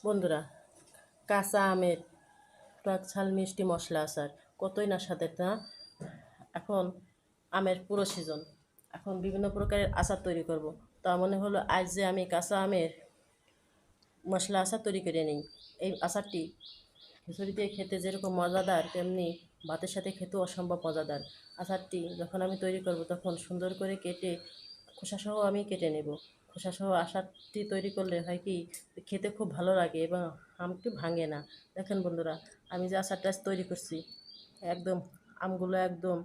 বন্ধুরা, কাঁচা আমের টক ঝাল মিষ্টি মশলা আচার কতই না স্বাদের না। এখন আমের পুরো সিজন, এখন বিভিন্ন প্রকারের আচার তৈরি করব। তা মনে হলো আজ যে আমি কাঁচা আমের মশলা আচার তৈরি করে নিই। এই আচারটি খিচুড়ি দিয়ে খেতে যেরকম মজাদার, তেমনি ভাতের সাথে খেতেও অসম্ভব মজাদার। আচারটি যখন আমি তৈরি করব তখন সুন্দর করে কেটে খোসাসহ আমি কেটে নেব। খোসাসহ আচারটি তৈরি করলে হয় কি, খেতে খুব ভালো লাগে এবং আমটি ভাঙে না। দেখেন বন্ধুরা, আমি যে আচারটা তৈরি করছি, একদম আমগুলো একদম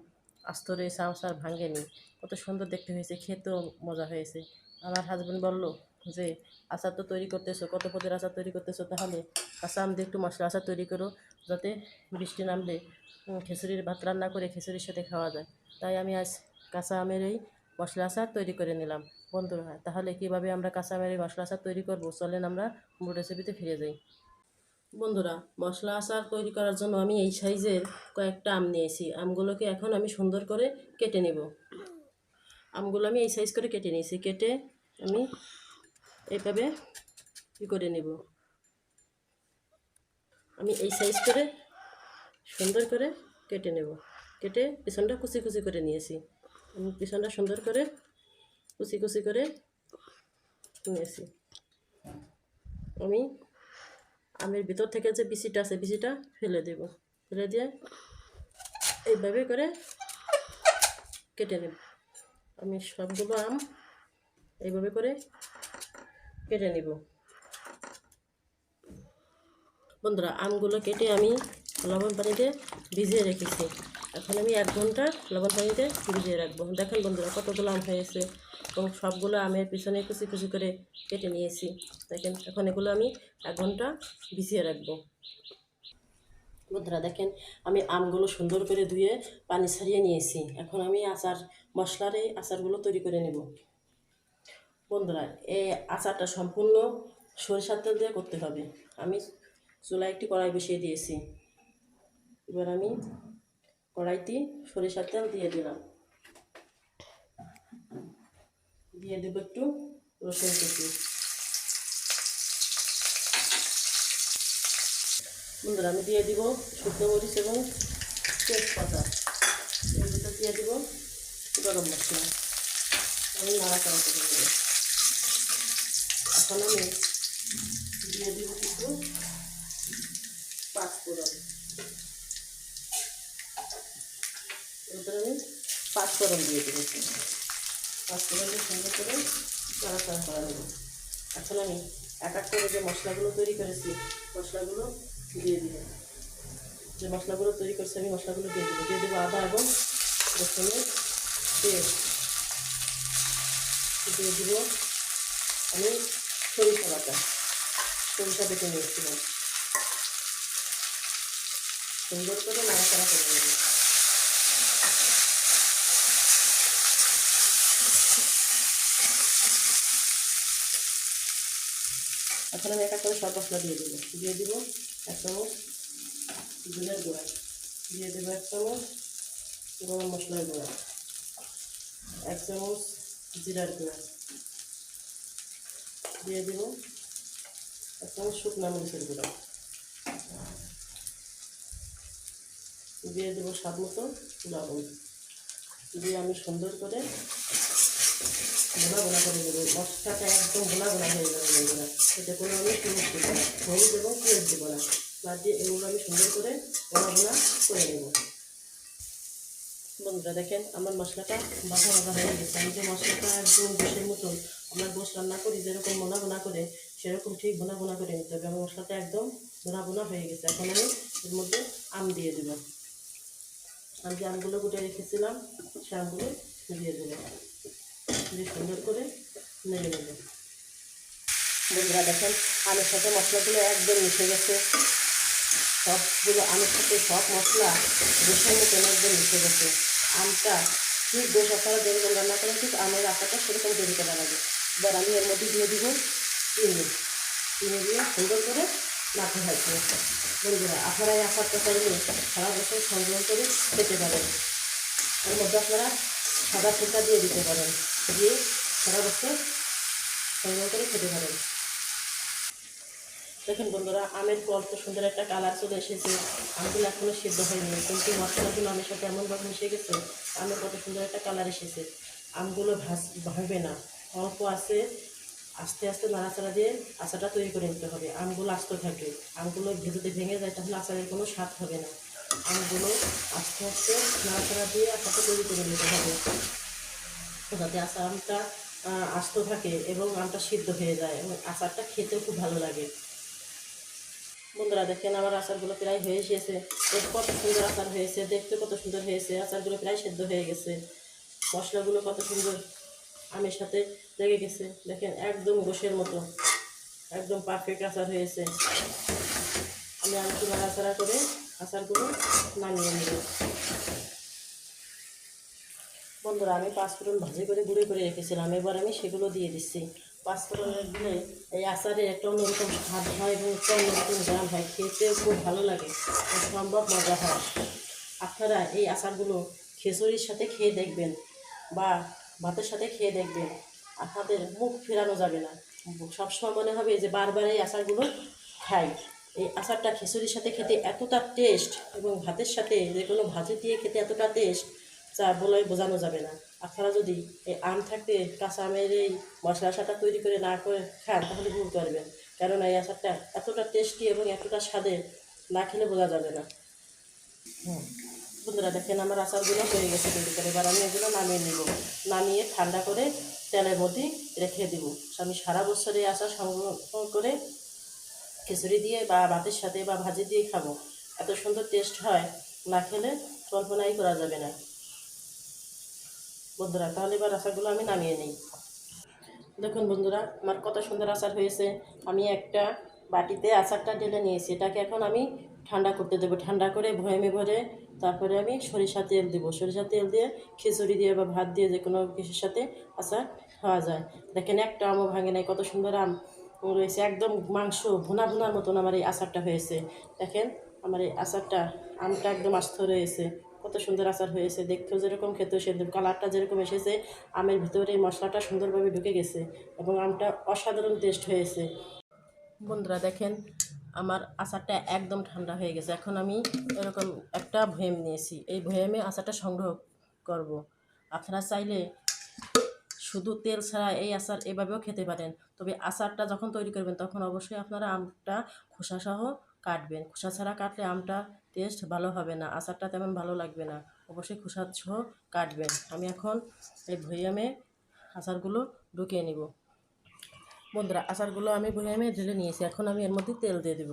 আস্ত রয়েছে, আচার ভাঙেনি। কত সুন্দর দেখতে হয়েছে, খেতেও মজা হয়েছে। আমার হাজব্যান্ড বলল যে আচার তো তৈরি করতেছো, কত পদের আচার তৈরি করতেছো, তাহলে কাঁচা আম দিয়ে একটু মশলা আচার তৈরি করো, যাতে বৃষ্টি নামলে খিচুড়ির ভাত রান্না করে খিচুড়ির সাথে খাওয়া যায়। তাই আমি আজ কাঁচা আমের এই মশলা আচার তৈরি করে নিলাম। বন্ধুরা, তাহলে কীভাবে আমরা কাঁচা আমের এই মশলা আচার তৈরি করবো, চলেন আমরা মূল রেসিপিতে ফিরে যাই। বন্ধুরা, মশলা আচার তৈরি করার জন্য আমি এই সাইজের কয়েকটা আম নিয়েছি। আমগুলোকে এখন আমি সুন্দর করে কেটে নেব। আমগুলো আমি এই সাইজ করে কেটে নিয়েছি। কেটে আমি এইভাবে করে নেব। আমি এই সাইজ করে সুন্দর করে কেটে নেব। কেটে পিছনটা কুচি কুচি করে নিয়েছি। আমি পিছনটা সুন্দর করে কুচি কুচি করে নিয়েছি। আমি আমের ভিতর থেকে যে বিচিটা আছে, বিচিটা ফেলে দেব। ফেলে দিয়ে এইভাবে করে কেটে নেব। আমি সবগুলো আম এইভাবে করে কেটে নেব। বন্ধুরা, আমগুলো কেটে আমি লবণ পানিতে ভিজিয়ে রেখেছি। এখন আমি 1 ঘন্টা লবণ পানিতে ভিজিয়ে রাখবো। দেখেন বন্ধুরা, কতগুলো আম হয়েছে এবং সবগুলো আমের পিছনে কুচি কুচি করে কেটে নিয়েছি। দেখেন, এখন এগুলো আমি 1 ঘন্টা ভিজিয়ে রাখবো। বন্ধুরা দেখেন, আমি আমগুলো সুন্দর করে ধুয়ে পানি ছাড়িয়ে নিয়েছি। এখন আমি মশলার এই আচারগুলো তৈরি করে নেব। বন্ধুরা, এই আচারটা সম্পূর্ণ সরিষার তেল দিয়ে করতে হবে। আমি চুলায় একটি কড়াই বসিয়ে দিয়েছি। এবার আমি কড়াইতে সরিষার তেল দিয়ে দিলাম। দিয়ে দেব একটু রসুন কুচি। বন্ধুরা, আমি দিয়ে দিব শুকনো মরিচ এবং তেজপাতা। এর ভিতর দিয়ে দিব গরম মশলা। আমি নাড়াচাড়া করে দেবো। এখন আমি দিয়ে দিব কিছু পাঁচফোড়ন। এরপরে আমি পাঁচফোড়ন দিয়ে দেবো। পাঁচফোড়নটা সুন্দর করে নাড়াচাড়া করা দেবো। এখন আমি এক এক করে যে মশলাগুলো তৈরি করেছি, মশলাগুলো দিয়ে দিব। যে মশলাগুলো তৈরি করছি আমি মশলাগুলো দিয়ে দেবো। দিয়ে দেবো আদা এবং রসুনের পেস্ট। দিয়ে দিব আমি সরিষা বাটা। সরিষা বেটে নিয়েছিলাম। সুন্দর করে নাড়াচাড়া করে নেব। এখন আমি এক এক করে সব মশলা দিয়ে দেবো। দিয়ে দিব 1 চামচ ধনিয়ার গুঁড়া। দিয়ে দেবো 1 চামচ গরম মশলার গুঁড়া। 1 চামচ জিরার গুঁড়া। দিয়ে দেবো 1 চামচ শুকনো মরিচের গুঁড়া। দিয়ে দেবো স্বাদ মতো লবণ। দিয়ে আমি সুন্দর করে ভোনা ভোনা করে দেবো। মশলাটা একদম ভোনা ভোনা হয়ে যাবে বন্ধুরা। এতে কোনো আমি পেঁয়াজ দেবো না, হলুদ এবং পেঁয়াজ দেবো না। না দিয়ে এগুলো আমি সুন্দর করে ভোনা ভোনা করে নেব। বন্ধুরা দেখেন, আমার মশলাটা ভাজা ভাজা হয়ে গেছে। আমি যে মশলাটা একদম গোশের মতন, আমরা গোশ রান্না করি যেরকম ভোনা ভোনা করে, সেরকম ঠিক ভোনা ভোনা করে নিতে হবে। আমার মশলাটা একদম ভোনা ভোনা হয়ে গেছে। এখন আমি এর মধ্যে আম দিয়ে দেবো। আমি যে আমগুলো কুটে রেখেছিলাম, সে আমগুলো দিয়ে দেবো। দিয়ে সুন্দর করে নেড়ে নেব। বন্ধুরা দেখেন, আমের সাথে মশলাগুলো একদম মিশে গেছে। সবগুলো আমের সাথে সব মশলা গোশের মতন একদম মিশে গেছে। আমটা ঠিক গোশ আপনারা যেরকম রান্না করেন, ঠিক আমের আচারটা সেরকম তৈরি করা লাগে। এবার আমি এর মধ্যে দিয়ে দিব চিনি। চিনি দিয়ে সুন্দর করে নাড়তে থাকবো। বন্ধুরা, আপনারা এই আচারটা চাইলে সারা বছর সংগ্রহ করে খেতে পারেন। এর মধ্যে আপনারা সাদা ফুলটা দিয়ে দিতে পারেন, দিয়ে সারা বছর সংগ্রহ করে খেতে পারেন। দেখুন বন্ধুরা, আমের অল্প সুন্দর একটা কালার চলে এসেছে। আমগুলো এখনও সিদ্ধ হয়নি, কিন্তু মশলাগুলো আমের সাথে এমনভাবে মিশে গেছে, আমের কত সুন্দর একটা কালার এসেছে। আমগুলো ভাঙবে না, অল্প আছে, আস্তে আস্তে নাড়াচাড়া দিয়ে আচারটা তৈরি করে নিতে হবে। আমগুলো আস্ত থাকবে, আমগুলো যদি ভেঙে যায় তাহলে আচারের কোনো স্বাদ হবে না। আমগুলো আস্তে আস্তে নাড়াচাড়া দিয়ে আচারটা তৈরি করে নিতে হবে, যাতে আমটা আস্ত থাকে এবং আমটা সিদ্ধ হয়ে যায় এবং আচারটা খেতেও খুব ভালো লাগে। বন্ধুরা দেখেন, আমার আচারগুলো প্রায় হয়ে এসেছে। কত সুন্দর আচার হয়েছে, দেখতে কত সুন্দর হয়েছে। আচারগুলো প্রায় সেদ্ধ হয়ে গেছে, মশলাগুলো কত সুন্দর আমের সাথে লেগে গেছে। দেখেন একদম গোশের মতো, একদম পারফেক্ট আচার হয়েছে। আমি আমটি নাড়াচাড়া করে আচারগুলো নামিয়ে নেব। বন্ধুরা, আমি পাঁচফোড়ন ভাজি করে গুঁড়ো করে রেখেছিলাম, এবার আমি সেগুলো দিয়ে দিচ্ছি। পাঁচফোড়নের দিলে এই আচারে একটা অন্যরকম স্বাদ হয় এবং একটা অন্যরকম গ্রাম হয়, খেতে খুব ভালো লাগে, সম্ভব মজা হয়। আপনারা এই আচারগুলো খিচুড়ির সাথে খেয়ে দেখবেন বা ভাতের সাথে খেয়ে দেখবেন, আপনাদের মুখ ফেরানো যাবে না। সবসময় মনে হবে যে বারবার এই আচারগুলো খাই। এই আচারটা খিচুড়ির সাথে খেতে এতটা টেস্ট এবং ভাতের সাথে যে কোনো ভাজি দিয়ে খেতে এতটা টেস্ট যা বলে বোঝানো যাবে না। আপনারা যদি এই আম থাকতে কাঁচা আমের এই মশলা আচারটা তৈরি করে না করে খান তাহলে ভুল করবেন, কারণ এই আচারটা এতটা টেস্টি এবং এতটা স্বাদের, না খেলে বোঝা যাবে না। বন্ধুরা দেখেন, আমার আচারগুলো হয়ে গেছে তৈরি করে, এবার আমি এগুলো নামিয়ে নিব। নামিয়ে ঠান্ডা করে তেলের মধ্যে রেখে দেব। আমি সারা বছর এই আচার সংগ্রহ করে খিচুড়ি দিয়ে বা ভাতের সাথে বা ভাজি দিয়ে খাবো, এত সুন্দর টেস্ট হয়, না খেলে কল্পনাই করা যাবে না। বন্ধুরা তাহলে এবার আচারগুলো আমি নামিয়ে নিই। দেখুন বন্ধুরা, আমার কত সুন্দর আচার হয়েছে। আমি একটা বাটিতে আচারটা ঢেলে নিয়েছি, এটাকে এখন আমি ঠান্ডা করতে দেবো। ঠান্ডা করে ভয়েমে ভরে তারপরে আমি সরিষা তেল দেবো। সরিষা তেল দিয়ে খিচুড়ি দিয়ে বা ভাত দিয়ে যে কোনো কিছুর সাথে আচার খাওয়া যায়। দেখেন একটা আমও ভাঙে নাই, কত সুন্দর আম রয়েছে, একদম মাংস ভুনা ভুনার মতন আমার এই আচারটা হয়েছে। দেখেন আমার এই আচারটা, আমটা একদম আস্ত রয়েছে, কত সুন্দর আচার হয়েছে। দেখতেও যেরকম, খেতেও সেরকম, কালারটা যেরকম এসেছে, আমের ভিতরে মশলাটা সুন্দরভাবে ঢুকে গেছে এবং আমটা অসাধারণ টেস্ট হয়েছে। বন্ধুরা দেখেন, আমার আচারটা একদম ঠান্ডা হয়ে গেছে। এখন আমি এরকম একটা ভয়েম নিয়েছি, এই ভয়েমে আচারটা সংগ্রহ করব। আপনারা চাইলে শুধু তেল ছাড়া এই আচার এভাবেও খেতে পারেন, তবে আচারটা যখন তৈরি করবেন তখন অবশ্যই আপনারা আমটা খোসাসহ কাটবেন। খোসা ছাড়া কাটলে আমটা টেস্ট ভালো হবে না, আচারটা তেমন ভালো লাগবে না, অবশ্যই খোসাসহ কাটবেন। আমি এখন এই ভয়ামে আচারগুলো ঢুকিয়ে নিব। বন্ধুরা আচারগুলো আমি ভয়ামে ঢেলে নিয়েছি, এখন আমি এর মধ্যে তেল দিয়ে দেব।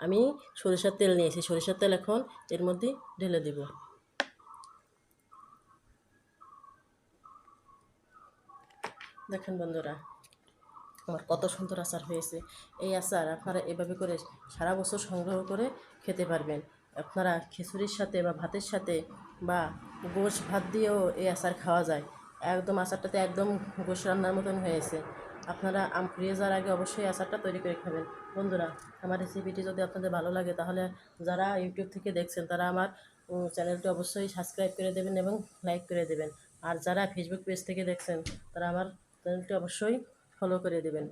আমি সরিষার তেল নিয়েছি, সরিষার তেল এখন এর মধ্যে ঢেলে দেব। দেখেন বন্ধুরা, আমার কত সুন্দর আচার হয়েছে। এই আচার আপনারা এভাবে করে সারা বছর সংগ্রহ করে খেতে পারবেন। আপনারা খিচুড়ির সাথে বা ভাতের সাথে বা গোশ ভাত দিয়েও এই আচার খাওয়া যায়। একদম আচারটাতে একদম গোশ রান্নার মতন হয়েছে। আপনারা আম ফুরিয়ে যাওয়ার আগে অবশ্যই আচারটা তৈরি করে খাবেন। বন্ধুরা, আমার রেসিপিটি যদি আপনাদের ভালো লাগে তাহলে যারা ইউটিউব থেকে দেখছেন তারা আমার চ্যানেলটি অবশ্যই সাবস্ক্রাইব করে দেবেন এবং লাইক করে দেবেন। আর যারা ফেসবুক পেজ থেকে দেখছেন তারা আমার চ্যানেলটি অবশ্যই ফলো করে দেবেন।